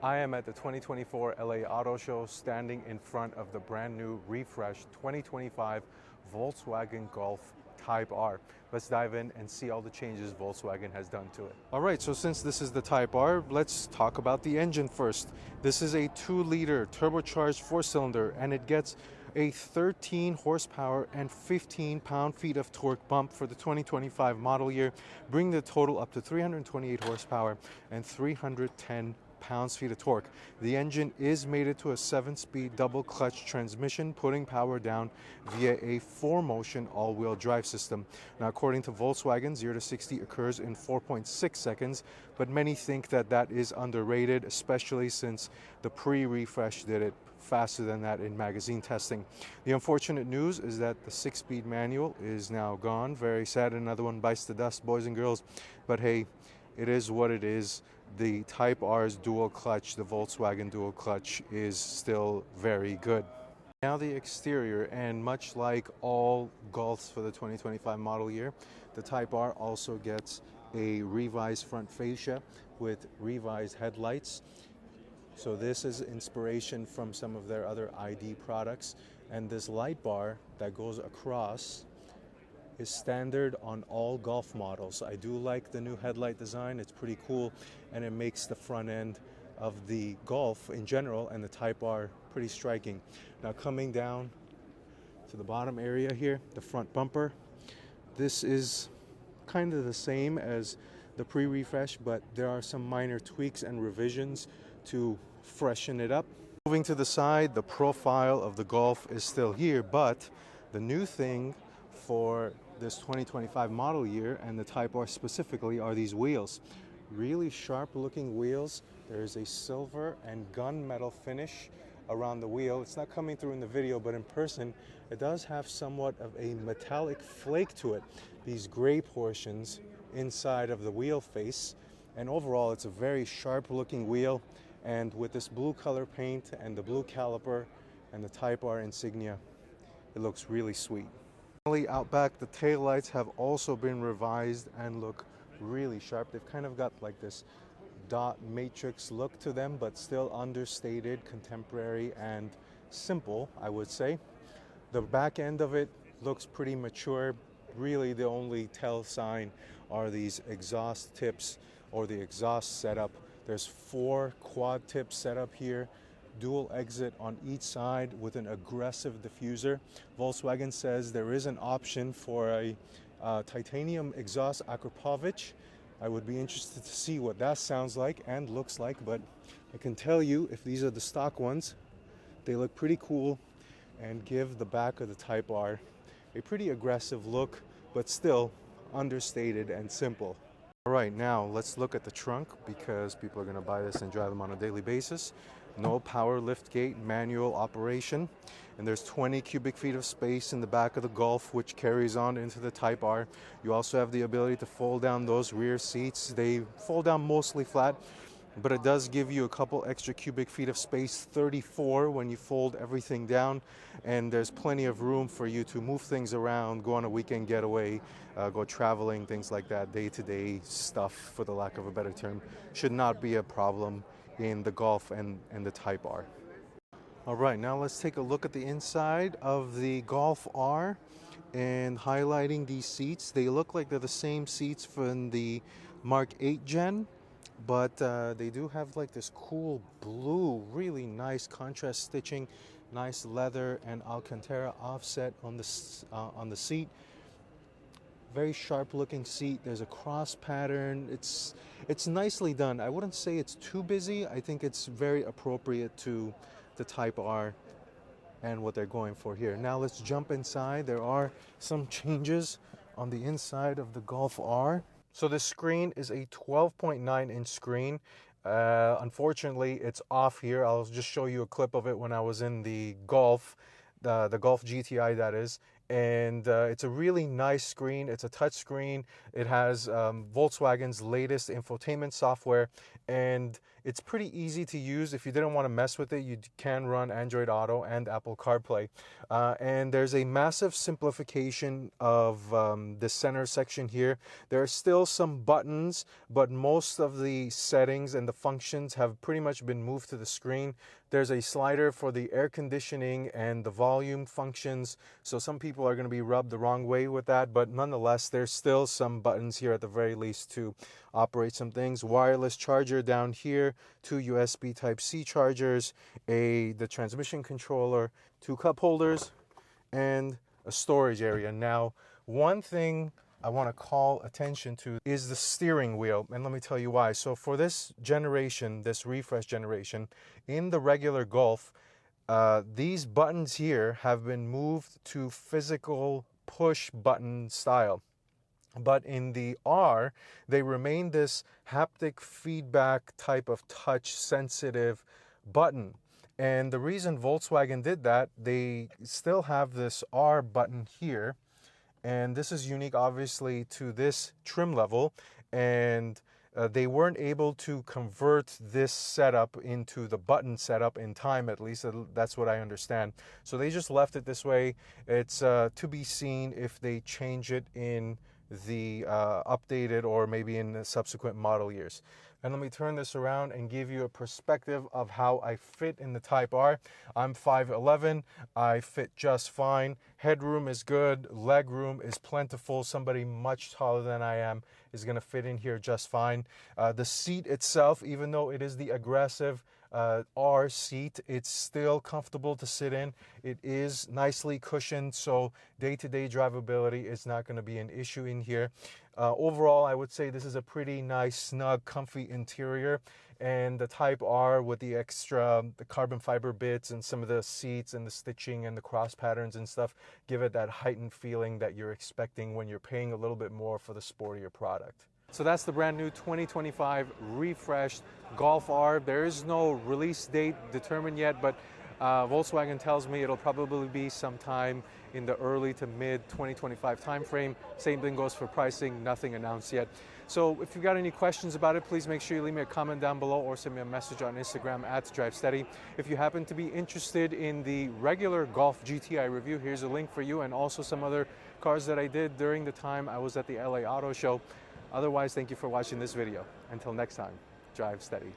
I am at the 2024 LA Auto Show standing in front of the brand new refreshed 2025 Volkswagen Golf Type R. Let's dive in and see all the changes Volkswagen has done to it. All right, so since this is the Type R, let's talk about the engine first. This is a 2-liter turbocharged 4-cylinder and it gets a 13 horsepower and 15 pound-feet of torque bump for the 2025 model year, bringing the total up to 328 horsepower and 310 pounds-feet of torque. The engine is mated to a 7-speed double-clutch transmission, putting power down via a 4-motion all-wheel drive system. Now, according to Volkswagen, 0 to 60 occurs in 4.6 seconds, but many think that that is underrated, especially since the pre-refresh did it faster than that in magazine testing. The unfortunate news is that the 6-speed manual is now gone. Very sad. Another one bites the dust, boys and girls. But hey, it is what it is. The Type R's dual clutch, the Volkswagen dual clutch, is still very good. Now the exterior, and much like all Golfs for the 2025 model year, the Type R also gets a revised front fascia with revised headlights. So this is inspiration from some of their other ID products, and this light bar that goes across is standard on all Golf models. I do like the new headlight design. It's pretty cool, and it makes the front end of the Golf in general and the Type R pretty striking. Now coming down to the bottom area here, the front bumper, this is kind of the same as the pre-refresh, but there are some minor tweaks and revisions to freshen it up. Moving to the side, the profile of the Golf is still here, but the new thing for this 2025 model year and the Type R specifically are these wheels. Really sharp looking wheels. There's a silver and gunmetal finish around the wheel. It's not coming through in the video, but in person it does have somewhat of a metallic flake to it. These gray portions inside of the wheel face, and overall it's a very sharp looking wheel, and with this blue color paint and the blue caliper and the Type R insignia, it looks really sweet. Out back, the taillights have also been revised and look really sharp. They've kind of got like this dot matrix look to them, but still understated, contemporary, and simple, I would say. The back end of it looks pretty mature. Really, the only tell sign are these exhaust tips or the exhaust setup. There's 4 quad tips set up here, dual exit on each side with an aggressive diffuser. Volkswagen says there is an option for a titanium exhaust Akrapovic. I would be interested to see what that sounds like and looks like, but I can tell you if these are the stock ones, they look pretty cool and give the back of the Type R a pretty aggressive look, but still understated and simple. All right, now let's look at the trunk, because people are going to buy this and drive them on a daily basis. No power lift gate, manual operation, and there's 20 cubic feet of space in the back of the Golf, which carries on into the Type R. You also have the ability to fold down those rear seats. They fold down mostly flat, but it does give you a couple extra cubic feet of space, 34 when you fold everything down, and there's plenty of room for you to move things around, go on a weekend getaway, go traveling, things like that. Day-to-day stuff, for the lack of a better term, should not be a problem in the Golf and the Type R. All right, now let's take a look at the inside of the Golf R and highlighting these seats. They look like they're the same seats from the Mark 8 Gen, but they do have like this cool blue, really nice contrast stitching, nice leather and Alcantara offset on the seat. Very sharp looking seat. There's a cross pattern. It's nicely done. I wouldn't say it's too busy. I think it's very appropriate to the Type R and what they're going for here. Now let's jump inside. There are some changes on the inside of the Golf R. So the screen is a 12.9 inch screen. Unfortunately, it's off here. I'll just show you a clip of it when I was in the Golf, the Golf GTI that is. and it's a really nice screen. It's a touch screen. It has Volkswagen's latest infotainment software, and it's pretty easy to use. If you didn't want to mess with it, you can run Android Auto and Apple CarPlay. And there's a massive simplification of the center section here. There are still some buttons, but most of the settings and the functions have pretty much been moved to the screen. There's a slider for the air conditioning and the volume functions, so some people are going to be rubbed the wrong way with that, but nonetheless, there's still some buttons here at the very least to operate some things. Wireless charger down here, 2 USB Type-C chargers, the transmission controller, 2 cup holders, and a storage area. Now, one thing I want to call attention to is the steering wheel, and let me tell you why. So for this generation, this refresh generation, in the regular Golf, these buttons here have been moved to physical push button style. But in the R, they remain this haptic feedback type of touch sensitive button. And the reason Volkswagen did that, they still have this R button here. And this is unique, obviously, to this trim level. And they weren't able to convert this setup into the button setup in time, at least. That's what I understand. So they just left it this way. It's to be seen if they change it in the updated or maybe in the subsequent model years. And let me turn this around and give you a perspective of how I fit in the Type R. I'm 5'11", I fit just fine. Headroom is good, leg room is plentiful. Somebody much taller than I am is gonna fit in here just fine. The seat itself, even though it is the aggressive R seat, it's still comfortable to sit in. It is nicely cushioned, so day-to-day drivability is not going to be an issue in here. Overall, I would say this is a pretty nice, snug, comfy interior, and the Type R with the carbon fiber bits and some of the seats and the stitching and the cross patterns and stuff give it that heightened feeling that you're expecting when you're paying a little bit more for the sportier product. So that's the brand new 2025 refreshed Golf R. There is no release date determined yet, but Volkswagen tells me it'll probably be sometime in the early to mid 2025 timeframe. Same thing goes for pricing, nothing announced yet. So if you've got any questions about it, please make sure you leave me a comment down below or send me a message on Instagram @DriveSteady. If you happen to be interested in the regular Golf GTI review, here's a link for you, and also some other cars that I did during the time I was at the LA Auto Show. Otherwise, thank you for watching this video. Until next time, drive steady.